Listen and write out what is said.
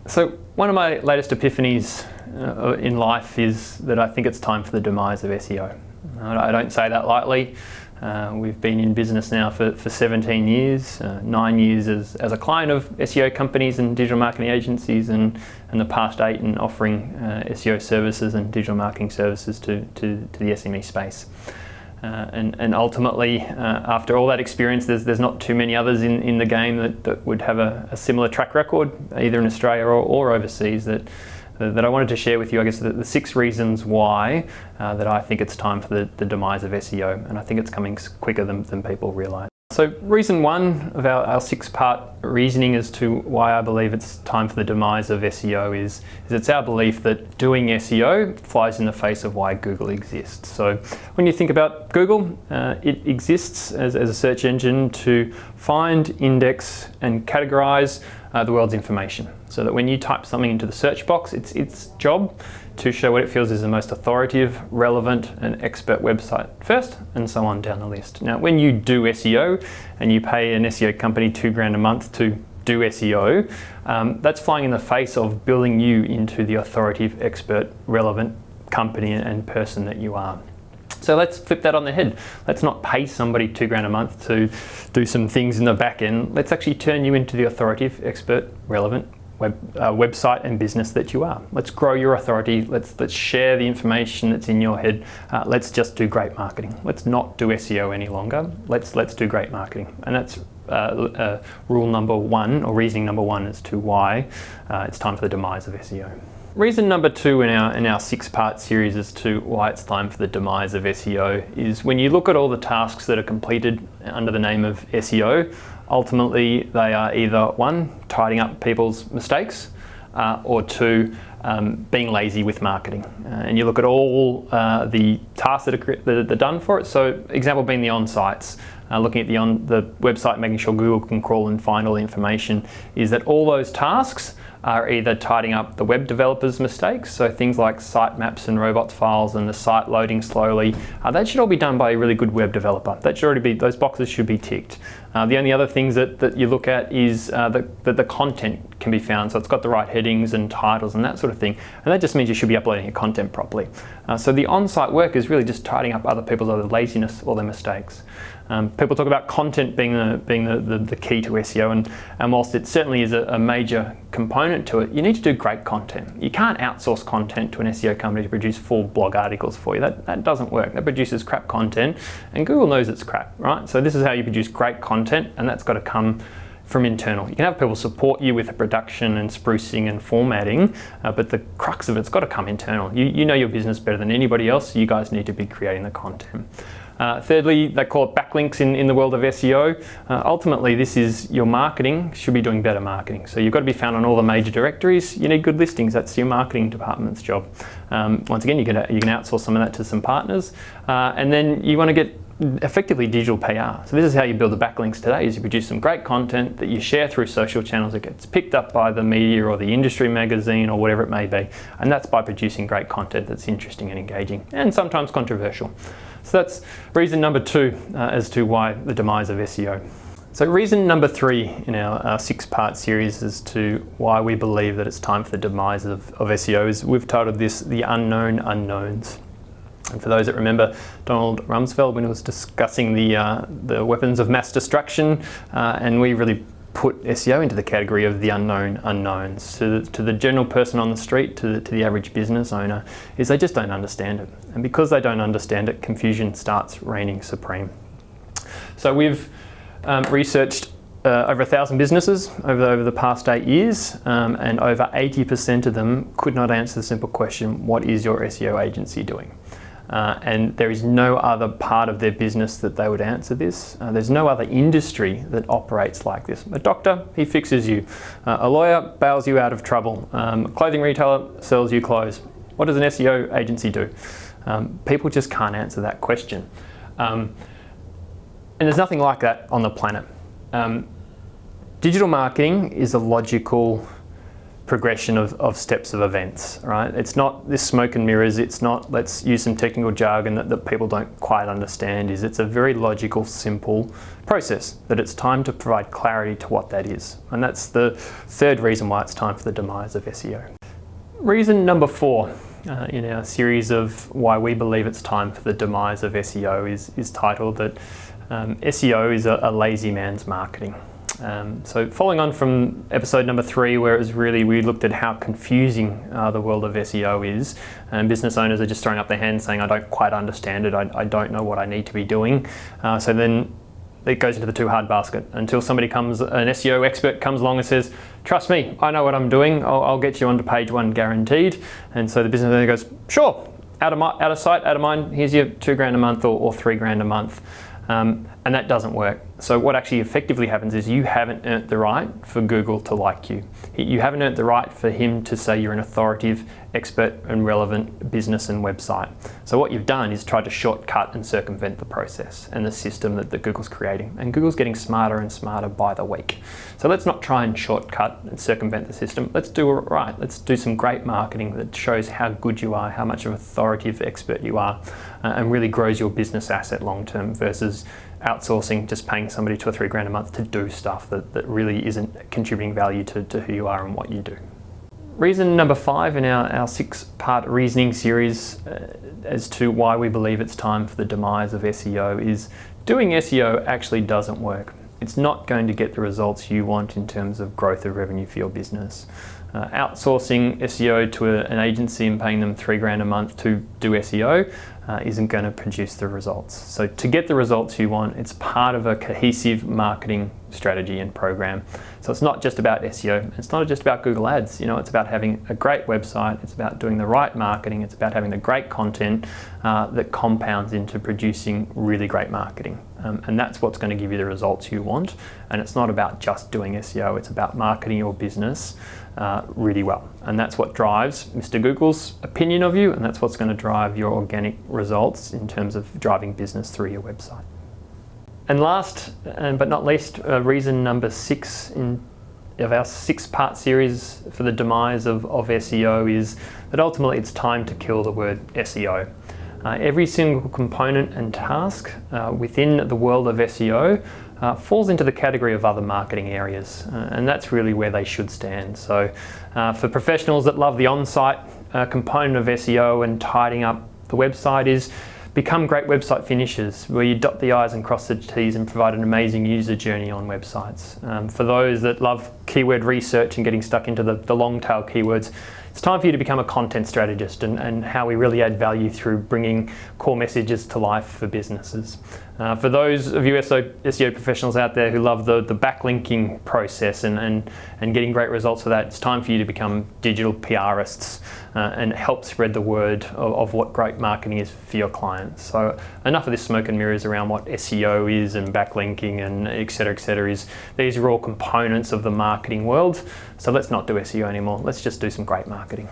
So one of my latest epiphanies in life is that I think it's time for the demise of SEO. I don't say that lightly. We've been in business now for 17 years, 9 years as a client of SEO companies and digital marketing agencies, and the past 8 in offering SEO services and digital marketing services to the SME space. And ultimately, after all that experience, there's not too many others in the game that would have a similar track record, either in Australia or overseas, that I wanted to share with you, I guess, the 6 reasons why that I think it's time for the demise of SEO, and I think it's coming quicker than people realise. So reason 1 of our 6-part reasoning as to why I believe it's time for the demise of SEO is it's our belief that doing SEO flies in the face of why Google exists. So when you think about Google, it exists as a search engine to find, index and categorise the world's information. So that when you type something into the search box, it's its job to show what it feels is the most authoritative, relevant and expert website first, and so on down the list. Now, when you do SEO and you pay an SEO company $2,000 a month to do SEO, that's flying in the face of building you into the authoritative, expert, relevant company and person that you are. So let's flip that on the head. Let's not pay somebody $2,000 a month to do some things in the back end. Let's actually turn you into the authoritative, expert, relevant website and business that you are. Let's grow your authority. Let's share the information that's in your head. Let's just do great marketing. Let's not do SEO any longer. Let's do great marketing. And that's rule number 1, or reasoning number 1, as to why it's time for the demise of SEO. Reason number 2 in our 6-part series as to why it's time for the demise of SEO is when you look at all the tasks that are completed under the name of SEO, ultimately they are either 1, tidying up people's mistakes, or 2, being lazy with marketing. And you look at all the tasks that are done for it. So example being the on-sites, looking at the website, making sure Google can crawl and find all the information, is that all those tasks are either tidying up the web developers' mistakes, so things like sitemaps and robots files and the site loading slowly, that should all be done by a really good web developer. That should already be, those boxes should be ticked. The only other things that you look at is that the content can be found, so it's got the right headings and titles and that sort of thing, and that just means you should be uploading your content properly. So the on-site work is really just tidying up other people's either laziness or their mistakes. People talk about content being the key to SEO, and whilst it certainly is a major component to it, you need to do great content. You can't outsource content to an SEO company to produce full blog articles for you. That doesn't work. That produces crap content, and Google knows it's crap, right? So this is how you produce great content, and that's got to come from internal. You can have people support you with the production and sprucing and formatting, but the crux of it's got to come internal. You know your business better than anybody else, so you guys need to be creating the content. Thirdly, they call it backlinks in the world of SEO. Ultimately, this is your marketing should be doing better marketing. So you've got to be found on all the major directories. You need good listings. That's your marketing department's job. Once again, you can outsource some of that to some partners. And then you want to get effectively digital PR. So this is how you build the backlinks today, is you produce some great content that you share through social channels. It gets picked up by the media or the industry magazine or whatever it may be. And that's by producing great content that's interesting and engaging and sometimes controversial. So that's reason number 2 as to why the demise of SEO. So reason number 3 in our 6-part series as to why we believe that it's time for the demise of SEO is we've titled this The Unknown Unknowns. And for those that remember Donald Rumsfeld when he was discussing the weapons of mass destruction, and we really put SEO into the category of the unknown unknowns. To the general person on the street, to the average business owner, is they just don't understand it. And because they don't understand it, confusion starts reigning supreme. So we've researched over 1,000 businesses over the past 8 years, and over 80% of them could not answer the simple question, what is your SEO agency doing? And there is no other part of their business that they would answer this. There's no other industry that operates like this. A doctor, he fixes you. A lawyer bails you out of trouble. A clothing retailer sells you clothes. What does an SEO agency do? People just can't answer that question. And there's nothing like that on the planet. Digital marketing is a logical progression of steps of events, right? It's not this smoke and mirrors. It's not let's use some technical jargon that people don't quite understand. It's a very logical, simple process that it's time to provide clarity to what that is. And that's the third reason why it's time for the demise of SEO. Reason number 4 in our series of why we believe it's time for the demise of SEO is titled that SEO is a lazy man's marketing. So following on from episode number 3, where it was really, we looked at how confusing the world of SEO is, and business owners are just throwing up their hands saying, I don't quite understand it, I don't know what I need to be doing. So then it goes into the too hard basket until somebody comes, an SEO expert comes along and says, trust me, I know what I'm doing, I'll get you onto page 1 guaranteed. And so the business owner goes, sure, out of sight, out of mind, here's your $2,000 a month or $3,000 a month. And that doesn't work. So what actually effectively happens is you haven't earned the right for Google to like you. You haven't earned the right for him to say you're an authoritative, expert and relevant business and website. So what you've done is tried to shortcut and circumvent the process and the system that Google's creating. And Google's getting smarter and smarter by the week. So let's not try and shortcut and circumvent the system. Let's do it right. Let's do some great marketing that shows how good you are, how much of an authoritative expert you are, and really grows your business asset long term versus outsourcing, just paying somebody $2 or $3,000 a month to do stuff that really isn't contributing value to who you are and what you do. Reason number 5 in our 6-part reasoning series as to why we believe it's time for the demise of SEO is doing SEO actually doesn't work. It's not going to get the results you want in terms of growth of revenue for your business. Outsourcing SEO to an agency and paying them $3,000 a month to do SEO isn't going to produce the results. So to get the results you want, it's part of a cohesive marketing strategy and program. So it's not just about SEO, it's not just about Google Ads, it's about having a great website, it's about doing the right marketing, it's about having the great content that compounds into producing really great marketing. And that's what's going to give you the results you want. And it's not about just doing SEO, it's about marketing your business really well. And that's what drives Mr. Google's opinion of you, and that's what's going to drive your organic results in terms of driving business through your website. And last but not least, reason number 6 of our 6-part series for the demise of SEO is that ultimately it's time to kill the word SEO. Every single component and task within the world of SEO falls into the category of other marketing areas, and that's really where they should stand. So for professionals that love the on-site component of SEO and tidying up the website is become great website finishers where you dot the I's and cross the T's and provide an amazing user journey on websites. For those that love keyword research and getting stuck into the long tail keywords, it's time for you to become a content strategist and how we really add value through bringing core messages to life for businesses. For those of you SEO professionals out there who love the backlinking process and getting great results for that, it's time for you to become digital PRists and help spread the word of what great marketing is for your clients. So enough of this smoke and mirrors around what SEO is and backlinking and et cetera, these are all components of the marketing world. So let's not do SEO anymore. Let's just do some great marketing.